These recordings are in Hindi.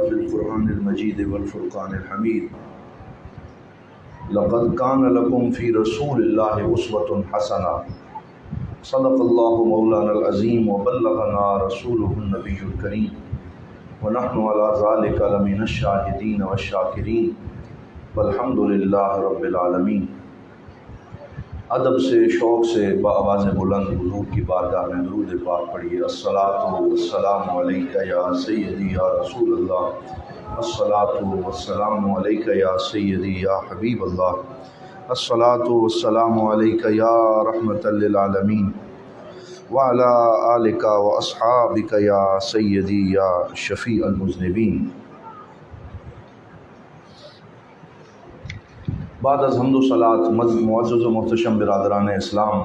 बिल क़ुरआनिल मजीद वल फ़ुरक़ानिल हमीद। लक़द कान लकुम फ़ी रसूलिल्लाहि उस्वतुन हसना। सदक़ल्लाहु मौलानल अज़ीम व बल्लग़ना रसूलुहुन नबियुल करीम व नहनु अला ज़ालिका लमिनश शाहिदीन वश्शाकिरीन वल्हम्दुलिल्लाहि रब्बिल आलमीन। अदब से शौक़ से बआवाज़ बुलंद हुज़ूर की बारगाह में दुरूद पाक पढ़िए। अस्सलातु वस्सलामु अलैका या सय्यदी या रसूलल्लाह, अस्सलातु वस्सलामु अलैका या सय्यदी या हबीबल्लाह, अस्सलातु वस्सलामु अलैका या रहमतल लिल आलमीन व अला आलिका व अस्हाबिका या सय्यदी या शफ़ीअल मुज़निबीन। बाद अज़ हम्दो सलात मुअज़्ज़ज़ व मुहतशम बिरादरान इस्लाम,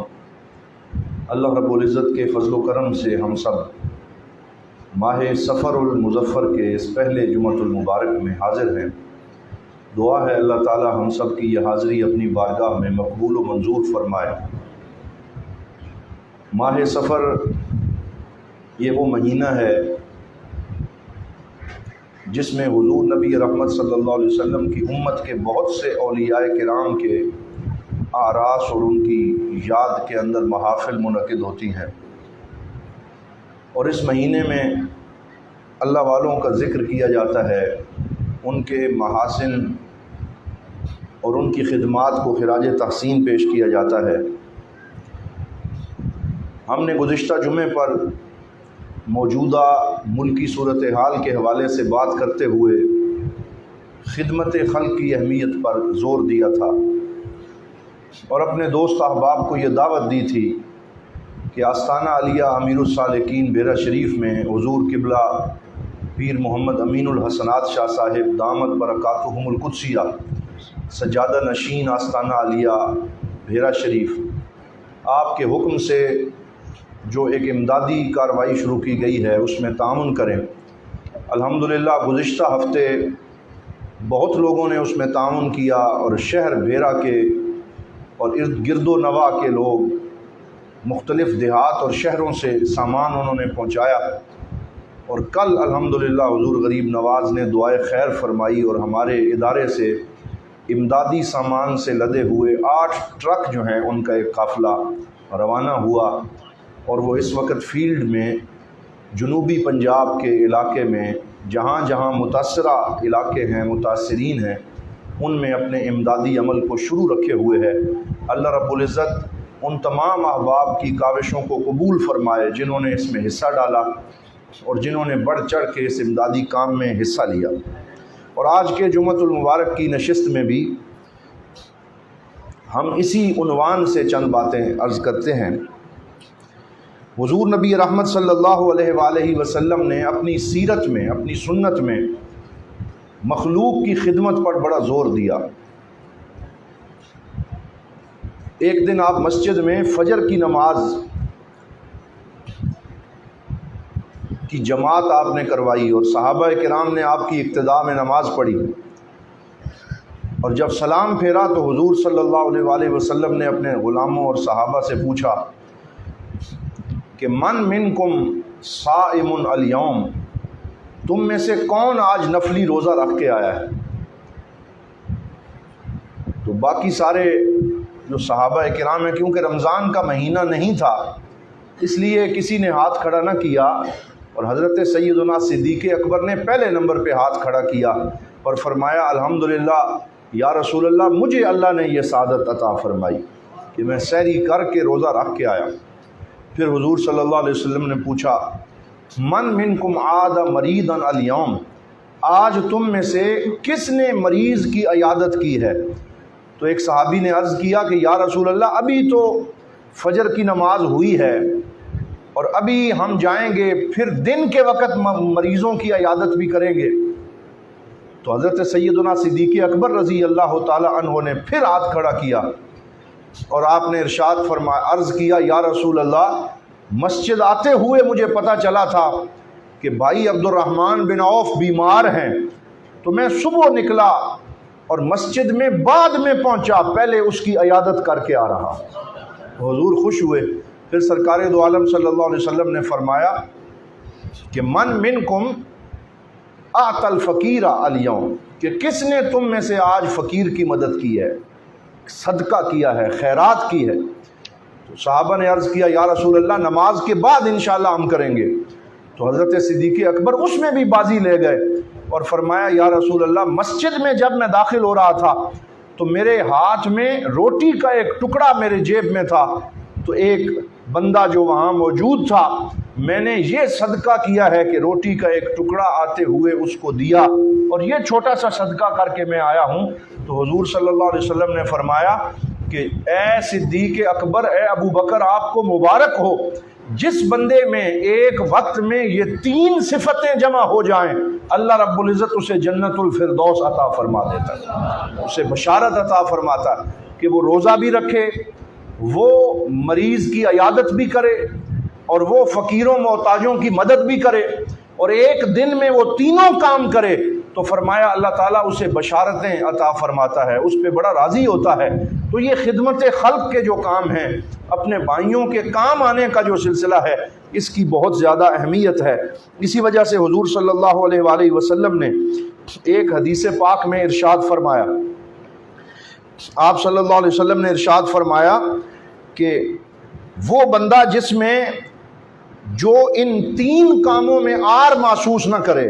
अल्लाह रब्बुल इज़्ज़त के फ़ज़्ल व करम से हम सब माह सफ़रुल मुज़फ़्फ़र के इस पहले जुमअतुल मुबारक में हाज़िर हैं। दुआ है अल्लाह ताला हम सब की यह हाज़िरी अपनी बारगाह में मकबूल व मंजूर फ़रमाए। माह सफ़र ये वो महीना है जिसमें हुज़ूर नबी रहमत सल्लल्लाहु अलैहि वसल्लम की उम्मत के बहुत से औलियाए किराम के आरास और उनकी याद के अंदर महाफ़िल मुनक़िद होती हैं। और इस महीने में अल्लाह वालों का ज़िक्र किया जाता है, उनके महासिन और उनकी खिदमात को खिराज तहसीन पेश किया जाता है। हमने गुज़िश्ता जुमे पर मौजूदा मुल्की सूरत हाल के हवाले से बात करते हुए खिदमत खल्क़ की अहमियत पर ज़ोर दिया था और अपने दोस्त अहबाब को ये दावत दी थी कि आस्ताना आलिया अमीरुस सालिकीन बेरा शरीफ में हुज़ूर क़िबला पीर मोहम्मद अमीनुल हसनात शाह साहिब दामत बरकातुहुमुल कुद्सिया सज्जादा नशीन आस्ताना आलिया बेरा शरीफ आपके हुक्म से जो एक इमदादी कार्रवाई शुरू की गई है उसमें तामुन करें। अल्हम्दुलिल्लाह गुज़िश्ता हफ़्ते बहुत लोगों ने उसमें तामुन किया और शहर भेरा के और इर्द गिर्दो नवा के लोग मुख्तलिफ़ देहात और शहरों से सामान उन्होंने पहुँचाया। और कल अल्हम्दुलिल्लाह हुज़ूर गरीब नवाज़ ने दुआए खैर फरमाई और हमारे इदारे से इमदादी सामान से लदे हुए 8 ट्रक जो हैं उनका एक काफ़िला रवाना हुआ और वो इस वक्त फ़ील्ड में जनूबी पंजाब के इलाके में जहाँ जहाँ मुतासरा इलाके हैं, मुतासरीन हैं, उनमें अपने इमदादी अमल को शुरू रखे हुए है। अल्लाह रब्बुल इज़्ज़त उन तमाम अहबाब की काविशों को कबूल फ़रमाए जिन्होंने इसमें हिस्सा डाला और जिन्होंने बढ़ चढ़ के इस इमदादी काम में हिस्सा लिया। और आज के जुमअतुल मुबारक की नशिस्त में भी हम इसी उन्वान से चंद बातें अर्ज़ करते हैं। हुज़ूर नबी रहमत सल्लल्लाहु अलैहि वसल्लम ने अपनी सीरत में, अपनी सुन्नत में मखलूक की खिदमत पर बड़ा ज़ोर दिया। एक दिन आप मस्जिद में फ़जर की नमाज की जमात आपने करवाई और सहाबा किराम ने आपकी इक्तिदा में नमाज पढ़ी और जब सलाम फेरा तो हुज़ूर सल्लल्लाहु अलैहि वसल्लम ने अपने ग़ुलामों और सहाबा से पूछा कि मन मिनकुम साइमुन अल यौम, तुम में से कौन आज नफली रोज़ा रख के आया है। तो बाकी सारे जो सहाबा किराम हैं, क्योंकि रमज़ान का महीना नहीं था इसलिए किसी ने हाथ खड़ा ना किया और हज़रत सैयदना सिद्दीक़ अकबर ने पहले नंबर पे हाथ खड़ा किया और फरमाया अल्हम्दुलिल्लाह या रसूल अल्लाह, मुझे अल्लाह ने यह सादत अता फरमाई कि मैं सहरी करके रोज़ा रख के आया। फिर हुज़ूर सल्लल्लाहु अलैहि वसल्लम ने पूछा मन मिनकुम आदा मरीदन अल यौम, आज तुम में से किसने मरीज़ की इयादत की है। तो एक सहाबी ने अर्ज़ किया कि या रसूल अल्लाह, अभी तो फ़जर की नमाज हुई है और अभी हम जाएंगे, फिर दिन के वक़्त मरीज़ों की इयादत भी करेंगे। तो हज़रत सैयदना सिद्दीक़ अकबर रज़ी अल्लाह ताला अन्हु ने फिर हाथ खड़ा किया और आपने इरशाद फरमाया, अर्ज़ किया या रसूल अल्लाह, मस्जिद आते हुए मुझे पता चला था कि भाई अब्दुर्रहमान बिन औफ बीमार हैं, तो मैं सुबह निकला और मस्जिद में बाद में पहुंचा, पहले उसकी इयादत करके आ रहा। हुजूर खुश हुए। फिर सरकार दो आलम सल्लल्लाहु अलैहि वसल्लम ने फरमाया कि मन मिनकुम आतल फ़कीरा अल-यौम, कि किसने तुम में से आज फ़कीर की मदद की है, सदका किया है, खैरात की है। तो सहाबा ने अर्ज़ किया या रसूल अल्लाह, नमाज के बाद इंशाअल्लाह हम करेंगे। तो हज़रत सिद्दीक़ अकबर उसमें भी बाजी ले गए और फरमाया या रसूल अल्लाह, मस्जिद में जब मैं दाखिल हो रहा था तो मेरे हाथ में रोटी का एक टुकड़ा मेरे जेब में था, तो एक बंदा जो वहाँ मौजूद था, मैंने ये सदका किया है कि रोटी का एक टुकड़ा आते हुए उसको दिया, और ये छोटा सा सदका करके मैं आया हूँ। तो हुजूर सल्लल्लाहु अलैहि वसल्लम ने फरमाया कि ए सिद्दीक़ अकबर, ए अबू बकर, आपको मुबारक हो, जिस बंदे में एक वक्त में ये 3 सिफतें जमा हो जाएं, अल्लाह रब्बुल इज़्ज़त उसे जन्नतुल फिरदौस अता फरमा देता है, उसे बशारत अता फरमाता कि वो रोज़ा भी रखे, वो मरीज़ की अयादत भी करे, और वो फ़कीरों मोहताजों की मदद भी करे, और एक दिन में वो तीनों काम करे। तो फरमाया अल्लाह ताला उसे बशारतें अता फरमाता है, उस पर बड़ा राज़ी होता है। तो ये खिदमत खल्क़ के जो काम हैं, अपने भाइयों के काम आने का जो सिलसिला है, इसकी बहुत ज़्यादा अहमियत है। इसी वजह से हुजूर सल्लल्लाहु अलैहि वसल्लम ने एक हदीस पाक में इरशाद फरमाया, आप सल्लल्लाहु अलैहि वसल्लम ने इरशाद फरमाया कि वो बंदा जिसमें जो इन 3 कामों में आर महसूस न करे,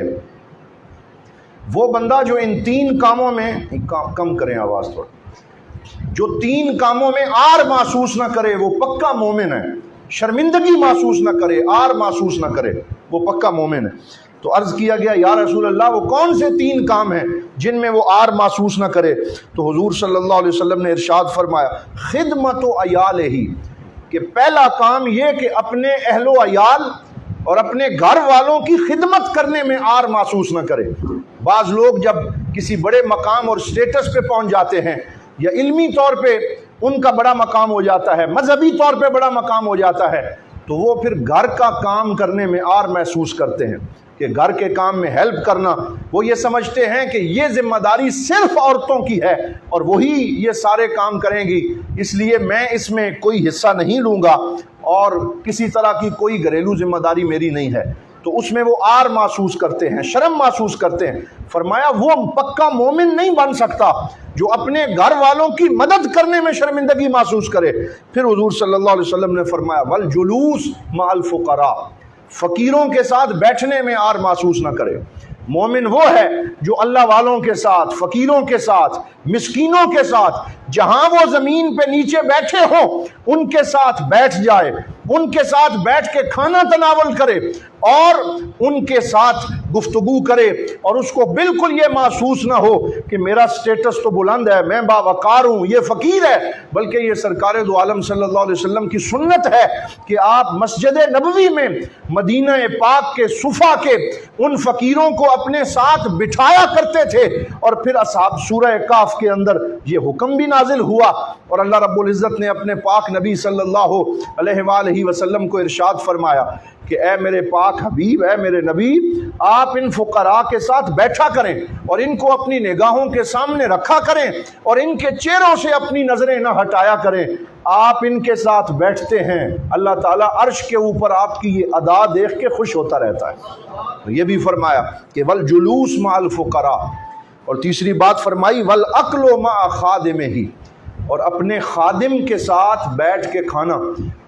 वो बंदा जो इन 3 कामों में, कम करें आवाज़ थोड़ा, जो 3 कामों में आर महसूस न करे वो पक्का मोमिन है। शर्मिंदगी महसूस न करे, आर महसूस न करे, वो पक्का मोमिन है। तो अर्ज़ किया गया या रसूल अल्लाह, वो कौन से 3 काम हैं जिनमें वो आर महसूस न करे? तो हुजूर सल्लल्लाहु अलैहि वसल्लम ने इरशाद फरमाया खिदमत अयाल ही, कि पहला काम ये कि अपने अहलो अयाल और अपने घर वालों की खिदमत करने में आर महसूस न करे। बाज़ लोग जब किसी बड़े मकाम और स्टेटस पे पहुंच जाते हैं, या इल्मी तौर पे उनका बड़ा मकाम हो जाता है, मजहबी तौर पे बड़ा मकाम हो जाता है, तो वो फिर घर का काम करने में आर महसूस करते हैं कि घर के काम में हेल्प करना, वो ये समझते हैं कि ये जिम्मेदारी सिर्फ औरतों की है और वही ये सारे काम करेंगी, इसलिए मैं इसमें कोई हिस्सा नहीं लूँगा और किसी तरह की कोई घरेलू जिम्मेदारी मेरी नहीं है। तो उसमें वो आर महसूस करते हैं, शर्म महसूस करते हैं। फरमाया वो पक्का मोमिन नहीं बन सकता जो अपने घर वालों की मदद करने में शर्मिंदगी महसूस करे। फिर हुजूर सल्लल्लाहु अलैहि वसल्लम ने फरमाया वल जुलूस मअल फुकरा, फ़कीरों के साथ बैठने में आर महसूस न करे। मोमिन वो है जो अल्लाह वालों के साथ, फ़कीरों के साथ, मिस्कीनों के साथ, जहां वो ज़मीन पे नीचे बैठे हो उनके साथ बैठ जाए, उनके साथ बैठ के खाना तनावल करे और उनके साथ गुफ्तगू करे, और उसको बिल्कुल ये महसूस ना हो कि मेरा स्टेटस तो बुलंद है, मैं बावकार हूँ, ये फ़कीर है, बल्कि ये सरकार दो आलम सल्लल्लाहु अलैहि वसल्लम की सुन्नत है कि आप मस्जिद नबवी में मदीना पाक के सुफ़ा के उन फ़कीरों को अपने साथ बिठाया करते थे। और फिर असहाब सूरह काफ के अंदर ये हुक्म भी नाजिल हुआ और अल्लाह रब्बुल इज़्ज़त ने अपने पाक नबी सल्लल्लाहु अलैहि वसल्लम को इरशाद फरमाया कि ए मेरे पाक हबीब, ए मेरे नबी, आप इन फुकरा के साथ बैठा करें और इनको अपनी निगाहों के सामने रखा करें और इनके चेहरों से अपनी नजरें न हटाया करें। आप इनके साथ बैठते हैं, अल्लाह ताला अर्श के ऊपर आपकी ये अदा देख के खुश होता रहता है। तो ये भी फरमाया कि वल जुलूस मअल फुकरा, और तीसरी बात फरमाई वल अक्लो मा खादिम ही, और अपने खादिम के साथ बैठ के खाना,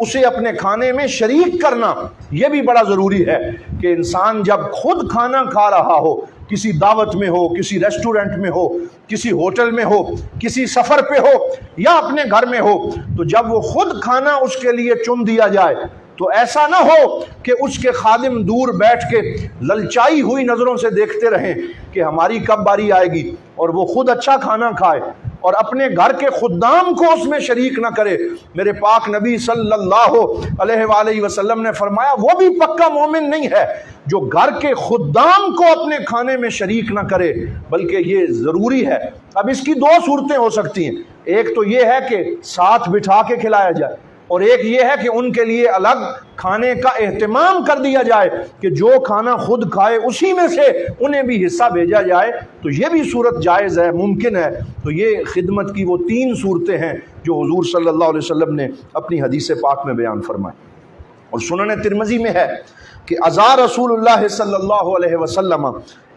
उसे अपने खाने में शरीक करना। यह भी बड़ा ज़रूरी है कि इंसान जब खुद खाना खा रहा हो, किसी दावत में हो, किसी रेस्टोरेंट में हो, किसी होटल में हो, किसी सफ़र पे हो या अपने घर में हो, तो जब वो खुद खाना उसके लिए चुन दिया जाए तो ऐसा ना हो कि उसके खादिम दूर बैठ के ललचाई हुई नज़रों से देखते रहें कि हमारी कब बारी आएगी, और वो खुद अच्छा खाना खाए और अपने घर के खुद्दाम को उसमें शरीक ना करे। मेरे पाक नबी सल्लल्लाहु अलैहि वसल्लम ने फरमाया वो भी पक्का मोमिन नहीं है जो घर के खुद्दाम को अपने खाने में शरीक ना करे, बल्कि ये ज़रूरी है। अब इसकी 2 सूरतें हो सकती हैं, एक तो ये है कि साथ बिठा के खिलाया जाए, और एक ये है कि उनके लिए अलग खाने का एहतमाम कर दिया जाए कि जो खाना खुद खाए उसी में से उन्हें भी हिस्सा भेजा जाए। तो ये भी सूरत जायज़ है, मुमकिन है। तो ये खिदमत की वो 3 सूरतें हैं जो हुजूर सल्लल्लाहु अलैहि वसल्लम ने अपनी हदीस पाक में बयान फरमाई। और सुनन तिरमिज़ी में है कि अज़ा रसूलुल्लाह सल्लल्लाहु अलैहि वसल्लम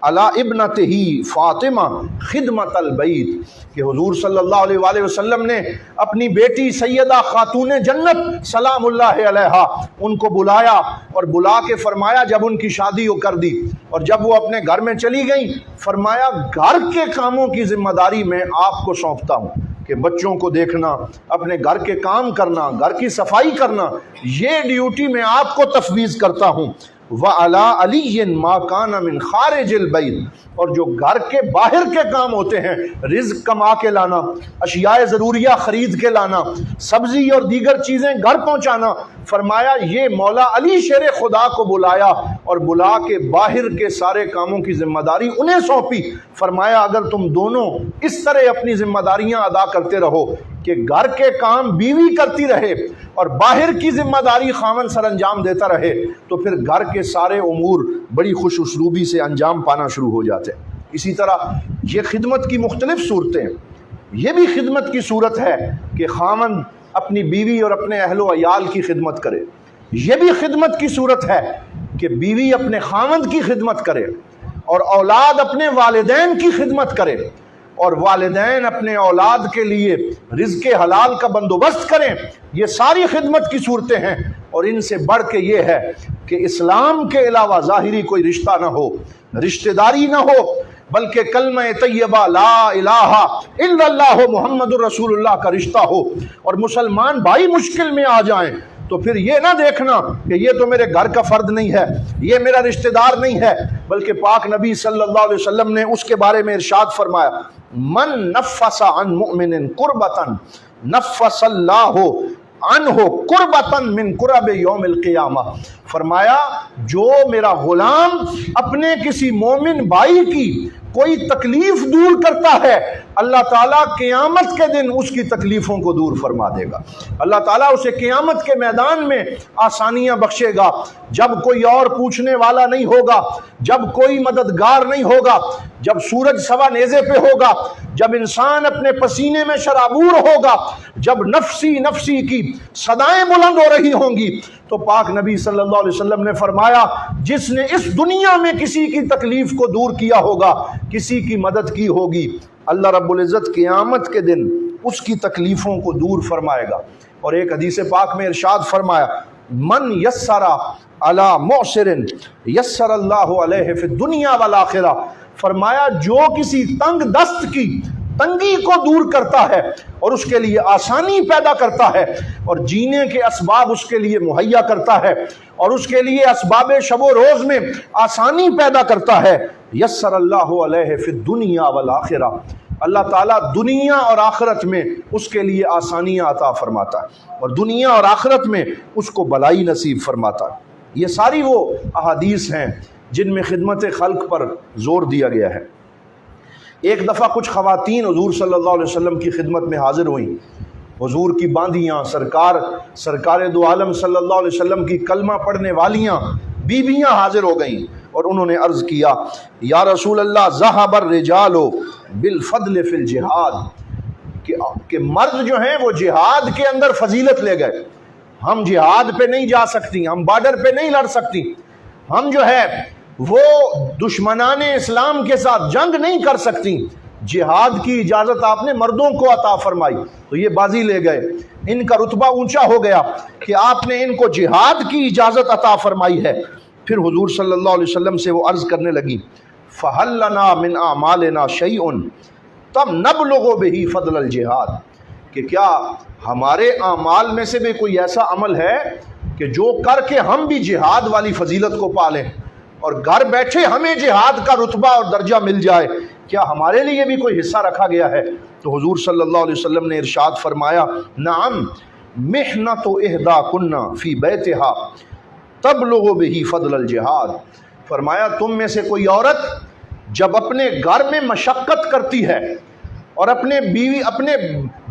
अला इब्नतिही फातिमा खिदमतल बैत, कि हुजूर सल्लल्लाहु अलैहि वसल्लम ने अपनी बेटी सैयदा खातून जन्नत सलामुल्लाह अलैहा उनको बुलाया और बुला के फरमाया, जब उनकी शादी कर दी और जब वो अपने घर में चली गई, फरमाया घर के कामों की जिम्मेदारी मैं आपको सौंपता हूँ, कि बच्चों को देखना, अपने घर के काम करना, घर की सफाई करना, ये ड्यूटी मैं आपको तफवीज़ करता हूँ। व अला अलीयन मा काना मिन खारिजिल बैत, और जो घर के बाहर के काम होते हैं, रिज़्क़ कमा के लाना, अशियाए ज़रूरिया ख़रीद के लाना, सब्ज़ी और दीगर चीज़ें घर पहुँचाना, फरमाया ये मौला अली शेर खुदा को बुलाया और बुला के बाहर के सारे कामों की जिम्मेदारी उन्हें सौंपी। फरमाया अगर तुम दोनों इस तरह अपनी जिम्मेदारियां अदा करते रहो कि घर के काम बीवी करती रहे और बाहर की जिम्मेदारी खामन सर अंजाम देता रहे, तो फिर घर के सारे उमूर बड़ी खुश उसलूबी से अंजाम पाना शुरू हो जाते हैं। इसी तरह ये खिदमत की मुख्तलिफ सूरतें, ये भी खिदमत की सूरत है कि खामन अपनी बीवी और अपने अहलो अयाल की खिदमत करे। यह भी खिदमत की सूरत है कि बीवी अपने खामंद की खिदमत करे और औलाद अपने वालिदैन की खिदमत करे और वालिदैन अपने औलाद के लिए रिज़्क़ हलाल का बंदोबस्त करें। ये सारी खिदमत की सूरतें हैं और इनसे बढ़ के ये है कि इस्लाम के अलावा ज़ाहिरी कोई रिश्ता ना हो, रिश्तेदारी ना हो, बल्कि कलमा तैयबा ला इलाहा इल्लल्लाहु मुहम्मदुर रसूलुल्लाह का रिश्ता हो और मुसलमान भाई मुश्किल में आ जाएं तो फिर ये ना देखना कि ये तो मेरे घर का फर्द नहीं है, ये मेरा रिश्तेदार नहीं है, बल्कि पाक नबी सल्लल्लाहु अलैहि वसल्लम ने उसके बारे में इरशाद फरमाया, मन नफ़सा अन मुमिनिन कुर्बतन नफ़सल्लाहु अनहु कुर्बतन मिन कुरब यौमिल क़ियामा। फरमाया जो मेरा गुलाम अपने किसी मोमिन भाई की कोई तकलीफ दूर करता है, अल्लाह ताला क़यामत के दिन उसकी तकलीफ़ों को दूर फरमा देगा। अल्लाह ताला उसे क़यामत के मैदान में आसानियाँ बख्शेगा, जब कोई और पूछने वाला नहीं होगा, जब कोई मददगार नहीं होगा, जब सूरज सवा नेज़े पे होगा, जब इंसान अपने पसीने में शराबूर होगा, जब नफसी नफसी की सदाएं बुलंद हो रही होंगी, तो पाक नबी सल्लल्लाहु अलैहि वसल्लम ने फरमाया जिसने इस दुनिया में किसी की तकलीफ को दूर किया होगा, किसी की मदद की होगी, अल्लाह रब्बुल इज़्ज़त क़यामत के दिन उसकी तकलीफ़ों को दूर फरमाएगा। और एक हदीस पाक में इरशाद फरमाया, मन यस्सरा अला मुअसिरिन यस्सरल्लाहु अलैहि फिद दुनिया वल आखिरा। फरमाया जो किसी तंग दस्त की तंगी को दूर करता है और उसके लिए आसानी पैदा करता है और जीने के असबाब उसके लिए मुहैया करता है और उसके लिए असबाब शबो रोज़ में आसानी पैदा करता है, यस्सरल्लाहु अलैहि फिद दुनिया वल आखिरा, अल्लाह ताला दुनिया और आखिरत में उसके लिए आसानियाँ अता फरमाता है और दुनिया और आखिरत में उसको भलाई नसीब फरमाता है। ये सारी वो अहादीस हैं जिनमें खिदमत खल्क पर जोर दिया गया है। एक दफ़ा कुछ ख़वातीन हुज़ूर सल्लल्लाहु अलैहि वसल्लम की खिदमत में हाज़िर हुई। हुज़ूर की बांदियाँ, सरकार दो आलम सल्लल्लाहु अलैहि वसल्लम की कलमा पढ़ने वालियाँ बीबियाँ हाज़िर हो गईं और उन्होंने अर्ज़ किया, या रसूल अल्लाह ज़हबर रिजालो बिल फ़द्ल फ़िल जिहाद, कि मर्द जो हैं वो जिहाद के अंदर फजीलत ले गए, हम जिहाद पे नहीं जा सकती, हम बॉर्डर पे नहीं लड़ सकती, हम जो है वो दुश्मनाने इस्लाम के साथ जंग नहीं कर सकती, जिहाद की इजाज़त आपने मर्दों को अता फरमाई, तो ये बाजी ले गए, इनका रुतबा ऊंचा हो गया कि आपने इनको जिहाद की इजाज़त अता फरमाई है। फिर हुजूर सल्लल्लाहु अलैहि वसल्लम से वो अर्ज़ करने लगी, फ़हल्लना मिन आमालिना शैउन तब नबलुगु बिही फ़द्लल जिहाद, कि क्या हमारे आमाल में से भी कोई ऐसा अमल है कि जो करके हम भी जिहाद वाली फजीलत को पालें और घर बैठे हमें जिहाद का रुतबा और दर्जा मिल जाए, क्या हमारे लिए भी कोई हिस्सा रखा गया है? तो हुजूर सल्लल्लाहु अलैहि वसल्लम ने इरशाद फरमाया, नाम मिहनतु इहदा कुन्ना फ़ी बैतिहा तबलुगु बिही फ़द्लल जिहाद। फरमाया तुम में से कोई औरत जब अपने घर में मशक्क़त करती है और अपने बीवी, अपने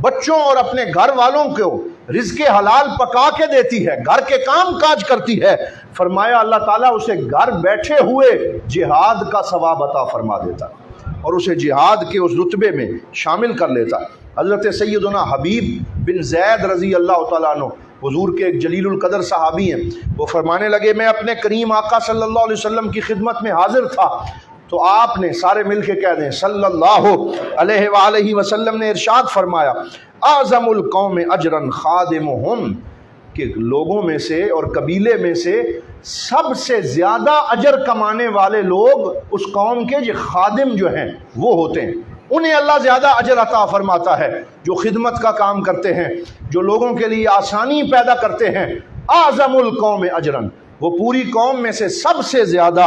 बच्चों और अपने घर वालों को रिज़्क़ हलाल पका के देती है, घर के काम काज करती है, फरमाया अल्लाह ताला उसे घर बैठे हुए जिहाद का सवाब अता फरमा देता और उसे जिहाद के उस रुतबे में शामिल कर लेता। हज़रत सैयदना हबीब बिन ज़ैद रज़ी अल्लाह तआला अन्हु हुज़ूर के एक जलीलुल क़दर सहाबी हैं, वो फरमाने लगे मैं अपने करीम आका सल्लल्लाहु अलैहि वसल्लम की खिदमत में हाजिर था तो आपने सारे मिल के कह दें सल्लल्लाहु अलैहि वसल्लम ने इरशाद फरमाया आज़मुल कौम अजरन खादिमुहुम, कि लोगों में से और कबीले में से सबसे ज़्यादा अजर कमाने वाले लोग उस कौम के जो खादिम जो हैं वो होते हैं, उन्हें अल्लाह ज़्यादा अजर अता फरमाता है। जो खिदमत का काम करते हैं, जो लोगों के लिए आसानी पैदा करते हैं, आज़मुल कौम अजरन, वो पूरी कौम में से सबसे ज़्यादा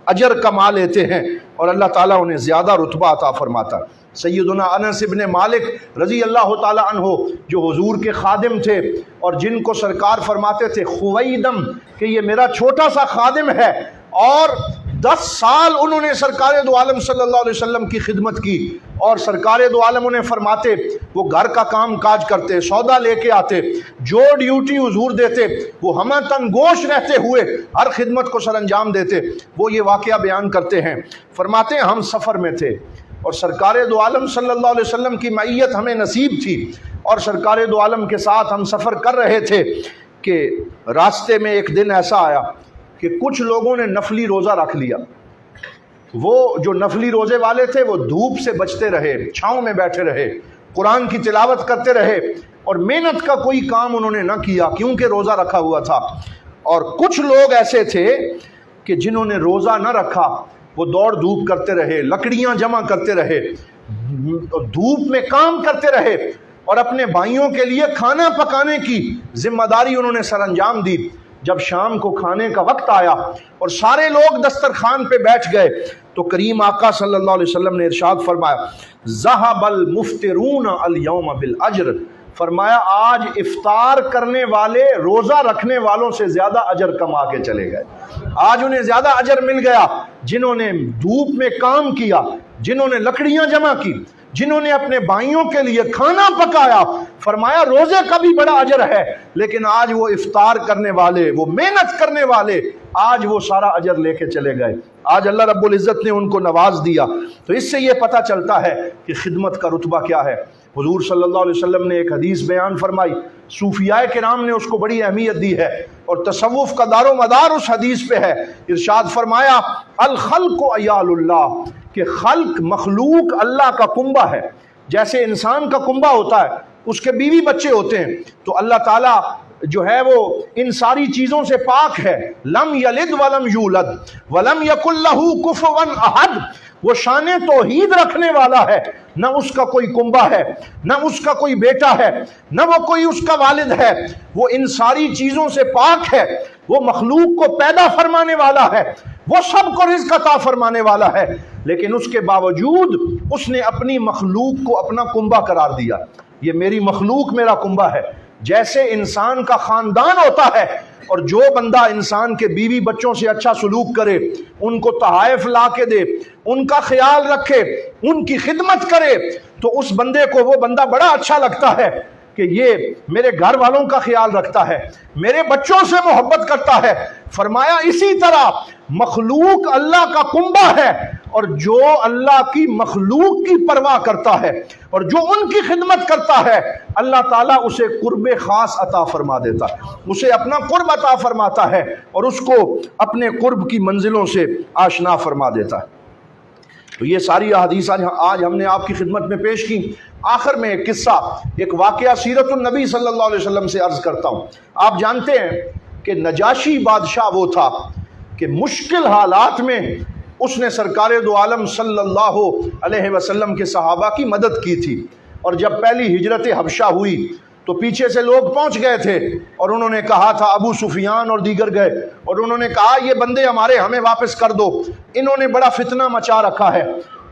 अजर कमा लेते हैं और अल्लाह ताला उन्हें ज़्यादा रुतबा अता फरमाता है। सैयदुना अनस इब्ने मालिक रज़ी अल्लाह ताला अन्हो, जो हुजूर के खादिम थे और जिनको सरकार फरमाते थे खुवैदम कि ये मेरा छोटा सा खादिम है, और 10 साल उन्होंने सरकार दो आलम सल्लल्लाहु अलैहि वसल्लम की खिदमत की, और सरकार दो आलम उन्हें फरमाते, वो घर का काम काज करते, सौदा लेके आते, जो ड्यूटी हुजूर देते वो हम तन गोश रहते हुए हर खिदमत को सरअंजाम देते। वो ये वाक़या बयान करते हैं, फरमाते हैं हम सफ़र में थे और सरकार दो आलम सल्लल्लाहु अलैहि वसल्लम की मैयत हमें नसीब थी, और सरकार दो आलम के साथ हम सफ़र कर रहे थे कि रास्ते में एक दिन ऐसा आया कि कुछ लोगों ने नफली रोज़ा रख लिया। वो जो नफली रोज़े वाले थे वो धूप से बचते रहे, छाँव में बैठे रहे, कुरान की तिलावत करते रहे और मेहनत का कोई काम उन्होंने ना किया क्योंकि रोज़ा रखा हुआ था। और कुछ लोग ऐसे थे कि जिन्होंने रोज़ा ना रखा वो दौड़ धूप करते रहे, लकड़ियाँ जमा करते रहे, धूप में काम करते रहे और अपने भाइयों के लिए खाना पकाने की जिम्मेदारी उन्होंने सरअंजाम दी। जब शाम को खाने का वक्त आया और सारे लोग दस्तरखान पे बैठ गए तो करीम आका सल्लल्लाहु अलैहि वसल्लम ने इरशाद फरमाया ज़हबल मुफ्तिरून अल यौम बिल अजर, फरमाया आज इफ्तार करने वाले रोज़ा रखने वालों से ज़्यादा अजर कमा के चले गए। आज उन्हें ज़्यादा अजर मिल गया जिन्होंने धूप में काम किया, जिन्होंने लकड़ियाँ जमा की, जिन्होंने अपने भाइयों के लिए खाना पकाया। फरमाया रोजे का भी बड़ा अजर है, लेकिन आज वो इफ्तार करने वाले, वो मेहनत करने वाले, आज वो सारा अजर लेके चले गए। आज अल्लाह रब्बुल इज़्ज़त ने उनको नवाज दिया। तो इससे ये पता चलता है कि खिदमत का रुतबा क्या है। हुजूर सल्लल्लाहु अलैहि वसल्लम ने एक हदीस बयान फरमाई, सूफियाए किराम ने उसको बड़ी अहमियत दी है और तसव्वुफ का दारो मदार उस हदीस पे है। इरशाद फरमाया अल खल्क़ु अयालुल्लाह, कि खल्क मखलूक अल्लाह का कुंबा है। जैसे इंसान का कुंबा होता है, उसके बीवी बच्चे होते हैं, तो अल्लाह ताला जो है वो इन सारी चीज़ों से पाक है। लम यलिद वलम यूलद वलम यकुल लहू कुफुवन अहद, वो शाने तौहीद रखने वाला है, न उसका कोई कुंबा है, न उसका कोई बेटा है, न वो कोई उसका वालिद है। वो इन सारी चीज़ों से पाक है, वो मखलूक को पैदा फरमाने वाला है, वो सबको रिज़्क़ अता फरमाने वाला है, लेकिन उसके बावजूद उसने अपनी मखलूक को अपना कुंबा करार दिया। ये मेरी मखलूक मेरा कुंबा है। जैसे इंसान का ख़ानदान होता है और जो बंदा इंसान के बीवी बच्चों से अच्छा सलूक करे, उनको तहाइफ ला के दे, उनका ख्याल रखे, उनकी खिदमत करे, तो उस बंदे को वो बंदा बड़ा अच्छा लगता है कि ये मेरे घर वालों का ख्याल रखता है, मेरे बच्चों से मोहब्बत करता है। फरमाया इसी तरह मखलूक अल्लाह का कुंबा है, और जो अल्लाह की मखलूक की परवाह करता है और जो उनकी खिदमत करता है, अल्लाह ताला उसे कुर्ब खास अता फरमा देता है, उसे अपना कुर्ब अता फरमाता है और उसको अपने कुर्ब की मंजिलों से आशना फरमा देता है। तो ये सारी हदीस आज हमने आपकी खिदमत में पेश की। आखिर में एक किस्सा, एक वाक़या सीरतुन नबी सल्लल्लाहु अलैहि वसल्लम से अर्ज़ करता हूँ। आप जानते हैं कि नजाशी बादशाह वो था कि मुश्किल हालात में उसने सरकार दो आलम सल्लल्लाहु अलैहि वसल्लम के सहाबा की मदद की थी। और जब पहली हिजरत हबशा हुई तो पीछे से लोग पहुंच गए थे और उन्होंने कहा था, अबू सुफियान और दीगर गए और उन्होंने कहा ये बंदे हमारे, हमें वापस कर दो, इन्होंने बड़ा फितना मचा रखा है।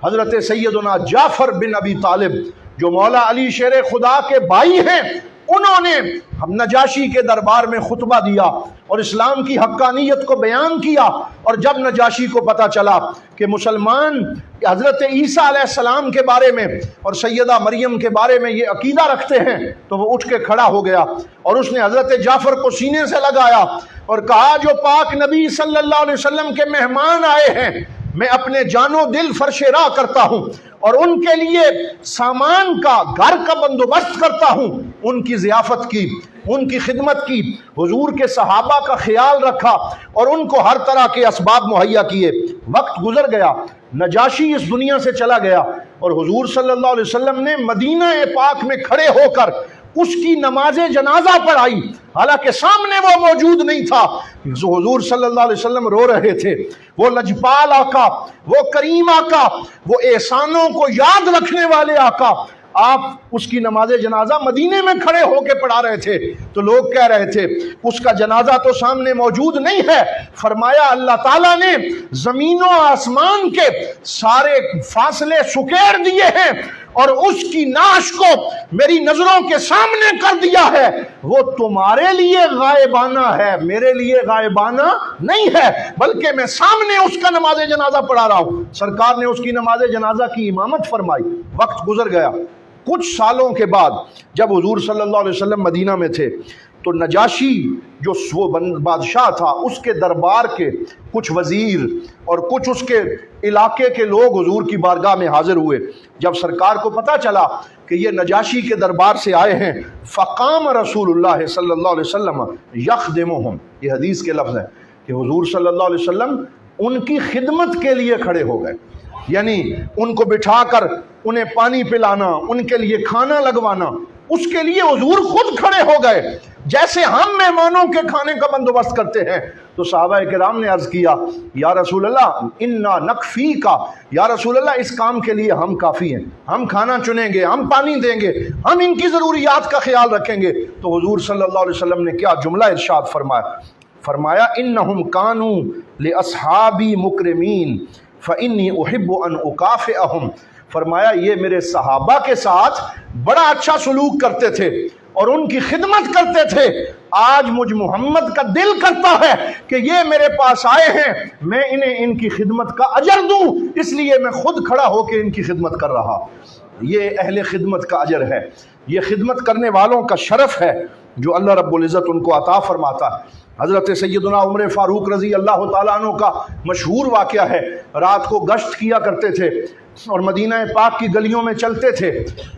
हजरत सैयदना जाफर बिन अबी तालिब जो मौला अली शेर खुदा के भाई हैं, उन्होंने हम नजाशी के दरबार में खुतबा दिया और इस्लाम की हक्कानियत को बयान किया। और जब नजाशी को पता चला कि मुसलमान हज़रत ईसा अलैहिस्सलाम के बारे में और सैयदा मरियम के बारे में ये अकीदा रखते हैं, तो वो उठ के खड़ा हो गया और उसने हज़रत जाफ़र को सीने से लगाया और कहा, जो पाक नबी सल्लल्लाहु अलैहि वसल्लम के मेहमान आए हैं, मैं अपने जानो दिल फर्शे राह करता हूँ और उनके लिए सामान का, घर का बंदोबस्त करता हूँ, उनकी ज़ियाफ़त की, उनकी खिदमत की, हुजूर के सहाबा का ख्याल रखा और उनको हर तरह के असबाब मुहैया किए। वक्त गुजर गया, नजाशी इस दुनिया से चला गया और हुजूर सल्लल्लाहु अलैहि वसल्लम ने मदीना पाक में खड़े होकर उसकी नमाज जनाजा पढ़ाई, हालांकि सामने वो मौजूद नहीं था। हुजूर सल्लल्लाहु अलैहि वसल्लम रो रहे थे। वो लजपाल आका, वो करीम आका, वो एहसानों को याद रखने वाले आका, आप उसकी नमाज जनाजा मदीने में खड़े होकर पढ़ा रहे थे। तो लोग कह रहे थे उसका जनाजा तो सामने मौजूद नहीं है। फरमाया अल्लाह ताला ने जमीनों आसमान के सारे फासले सुकेर दिए हैं और उसकी नाश को मेरी नजरों के सामने कर दिया है। वो तुम्हारे लिए गायबाना है, मेरे लिए गायबाना नहीं है, बल्कि मैं सामने उसका नमाज जनाजा पढ़ा रहा हूं। सरकार ने उसकी नमाज जनाजा की इमामत फरमाई। वक्त गुजर गया। कुछ सालों के बाद जब हुजूर सल्लल्लाहु अलैहि वसल्लम मदीना में थे तो नजाशी जो वो बादशाह था, उसके दरबार के कुछ वजीर और कुछ उसके इलाके के लोग हुजूर की बारगाह में हाजिर हुए। जब सरकार को पता चला कि ये नजाशी के दरबार से आए हैं, फ़क़ाम रसूलुल्लाह सल्लल्लाहु अलैहि वसल्लम यख़दिमुहुम, ये हदीस के लफ्ज़ हैं कि हुजूर सल्लल्लाहु अलैहि वसल्लम उनकी खिदमत के लिए खड़े हो गए। यानी उनको बिठाकर उन्हें पानी पिलाना, उनके लिए खाना लगवाना, उसके लिए हुजूर खुद खड़े हो गए, जैसे हम मेहमानों के खाने का बंदोबस्त करते हैं। तो सहाबा किराम ने अर्ज किया, या रसूल अल्लाह इन्ना नकफी का, या रसूल अल्लाह इस काम के लिए हम काफ़ी हैं, हम खाना चुनेंगे, हम पानी देंगे, हम इनकी ज़रूरियात का ख्याल रखेंगे। तो हुजूर सल्लल्लाहु अलैहि वसल्लम ने क्या जुमला इरशाद फरमाया, फरमाया इन्नहुम कानू ले अस्हाबी मुकरमीन फ़इन्नी उहिब्बु अन उकाफ़िअहुम। फरमाया ये मेरे सहाबा के साथ बड़ा अच्छा सलूक करते थे और उनकी खिदमत करते थे। आज मुझ मोहम्मद का दिल करता है कि ये मेरे पास आए हैं, मैं इन्हें इनकी खिदमत का अजर दूं, इसलिए मैं खुद खड़ा होकर इनकी खिदमत कर रहा। ये अहले खिदमत का अजर है, ये खिदमत करने वालों का शरफ है जो अल्लाह रब्बुल इज़्ज़त उनको अता फरमाता है। हज़रत सैयदना उमर फ़ारूक रज़ी अल्लाह ताला अन्हु का मशहूर वाक़या है। रात को गश्त किया करते थे और मदीना पाक की गलियों में चलते थे।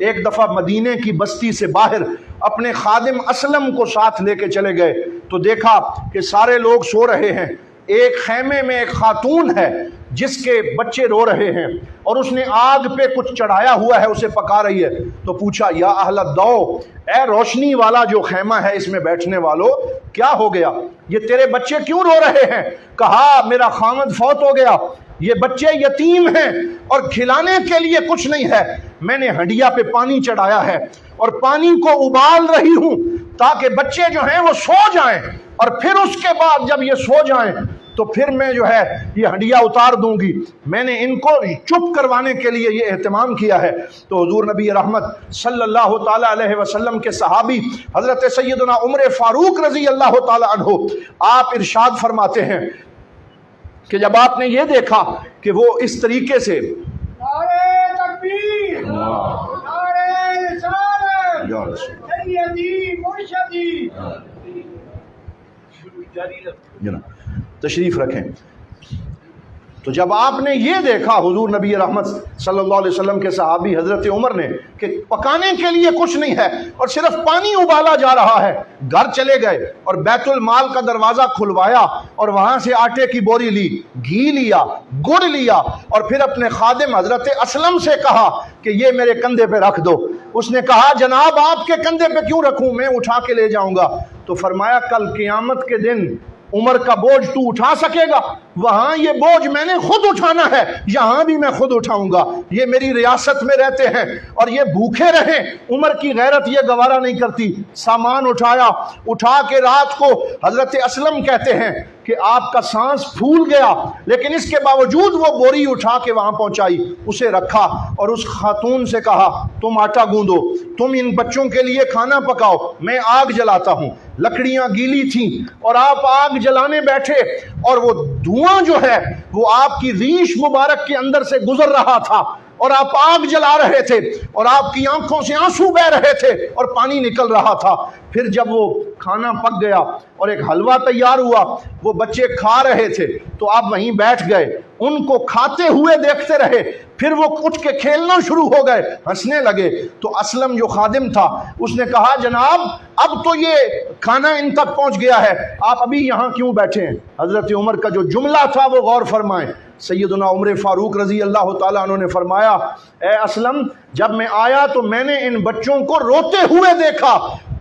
एक दफ़ा मदीने की बस्ती से बाहर अपने खादिम असलम को साथ लेके चले गए तो देखा कि सारे लोग सो रहे हैं। एक खैमे में एक खातून है जिसके बच्चे रो रहे हैं और उसने आग पे कुछ चढ़ाया हुआ है, उसे पका रही है। तो पूछा, या अहल दौ, ए रोशनी वाला जो खैमा है इसमें बैठने वालों, क्या हो गया, ये तेरे बच्चे क्यों रो रहे हैं? कहा, मेरा खामद फौत हो गया, ये बच्चे यतीम हैं और खिलाने के लिए कुछ नहीं है। मैंने हंडिया पे पानी चढ़ाया है और पानी को उबाल रही हूं ताकि बच्चे जो हैं वो सो जाएं और फिर उसके बाद जब ये सो जाएं तो फिर मैं जो है ये हंडिया उतार दूंगी। मैंने इनको चुप करवाने के लिए ये एहतमाम किया है। तो हुजूर नबी रहमत सल्लल्लाहु ताला अलैहि वसल्लम के सहाबी हजरत सैयदना उमर फारूक रजी अल्लाह ताला अन्हु, आप इरशाद फरमाते हैं कि जब आपने ये देखा कि वो इस तरीके से नारे तकबीर, नारे रिसालत, या सैयदी मुर्शदी, तशरीफ रखें। तो जब आपने ये देखा हुजूर नबी रहमत सल्लल्लाहु अलैहि वसल्लम के सहाबी हजरत उमर ने कि पकाने के लिए कुछ नहीं है और सिर्फ पानी उबाला जा रहा है, घर चले गए और बैतुल माल का दरवाज़ा खुलवाया और वहाँ से आटे की बोरी ली, घी लिया, गुड़ लिया और फिर अपने खादिम हजरत असलम से कहा कि ये मेरे कंधे पे रख दो। उसने कहा, जनाब आपके कंधे पे क्यों रखूँ, मैं उठा के ले जाऊँगा। तो फरमाया, कल क़यामत के दिन उमर का बोझ तू उठा सकेगा? वहां ये बोझ मैंने खुद उठाना है, यहां भी मैं खुद उठाऊंगा। ये मेरी रियासत में रहते हैं और ये भूखे रहे, उमर की गैरत ये गवारा नहीं करती। सामान उठाया, उठा के रात को हजरत असलम कहते हैं कि आपका सांस फूल गया, लेकिन इसके बावजूद वो बोरी उठा के वहां पहुंचाई, उसे रखा और उस खातून से कहा, तुम आटा गूंदो, तुम इन बच्चों के लिए खाना पकाओ, मैं आग जलाता हूं। लकड़ियां गीली थी और आप आग जलाने बैठे और वो धुआं जो है वो आपकी रीश मुबारक के अंदर से गुजर रहा था और आप आग जला रहे थे और आपकी आंखों से आंसू बह रहे थे और पानी निकल रहा था। फिर जब वो खाना पक गया और एक हलवा तैयार हुआ, वो बच्चे खा रहे थे तो आप वहीं बैठ गए, उनको खाते हुए देखते रहे। फिर वो उठ के खेलना शुरू हो गए, हंसने लगे। तो असलम जो खादिम था उसने कहा, जनाब अब तो ये खाना इन तक पहुंच गया है, आप अभी यहाँ क्यों बैठे हैं? हजरत उमर का जो जुमला था वो गौर फरमाएं। सैयदना उमर फारूक रजी अल्लाह ताला अन्हु ने फरमाया, ए असलम, जब मैं आया तो मैंने इन बच्चों को रोते हुए देखा,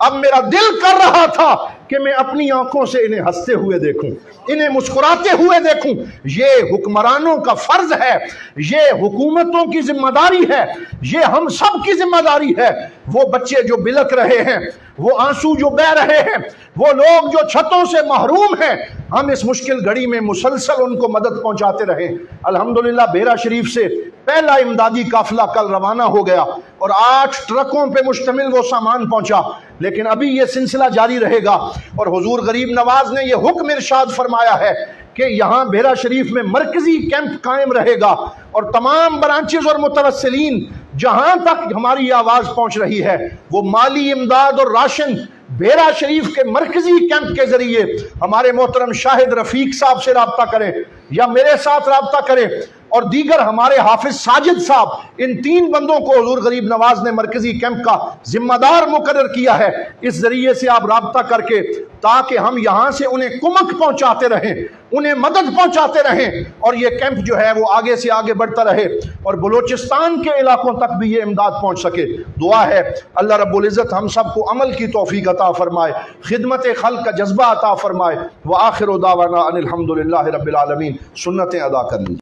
अब मेरा दिल कर रहा था कि मैं अपनी आंखों से इन्हें हंसते हुए देखूं, इन्हें मुस्कुराते हुए देखूं। ये हुक्मरानों का फर्ज है, ये हुकूमतों की जिम्मेदारी है, ये हम सब की जिम्मेदारी है। वो बच्चे जो बिलक रहे हैं, वो आंसू जो बह रहे हैं, वो लोग जो छतों से महरूम हैं, हम इस मुश्किल घड़ी में मुसलसल उनको मदद पहुंचाते रहे। अल्हम्दुलिल्लाह बेरा शरीफ से पहला इमदादी काफिला कल रवाना हो गया और 8 ट्रकों पे मुश्तमिल वो सामान पहुंचा, लेकिन अभी ये सिलसिला जारी रहेगा। और हुजूर गरीब नवाज ने यह हुक्म इरशाद फरमाया है कि यहाँ बेरा शरीफ में मरकजी कैंप कायम रहेगा और तमाम ब्रांचेज और मुतवस्सिलीन जहां तक हमारी आवाज पहुंच रही है, वो माली इमदाद और राशन बेरा शरीफ के मरकजी कैंप के जरिए हमारे मोहतरम शाहिद रफीक साहब से राब्ता करें या मेरे साथ राब्ता करें और दीगर हमारे हाफिज साजिद साहब, इन 3 बंदों को हुजूर गरीब नवाज ने मरकजी कैंप का जिम्मेदार मुकर्रर किया है। इस जरिए से आप राब्ता करके, ताकि हम यहां से उन्हें कुमक पहुंचाते रहें, उन्हें मदद पहुंचाते रहें और ये कैंप जो है वो आगे से आगे बढ़ता रहे और बलूचिस्तान के इलाकों तक भी ये इमदाद पहुंच सके। दुआ है अल्लाह रब्बुल इज्जत हम सबको अमल की तौफीक अता फरमाए, खिदमत खल्क का जज्बा अता फरमाए। व आखिर दावाना अनिल हम्दुलिल्लाहि रब्बिल आलमीन। सुन्नतें अदा कर ली।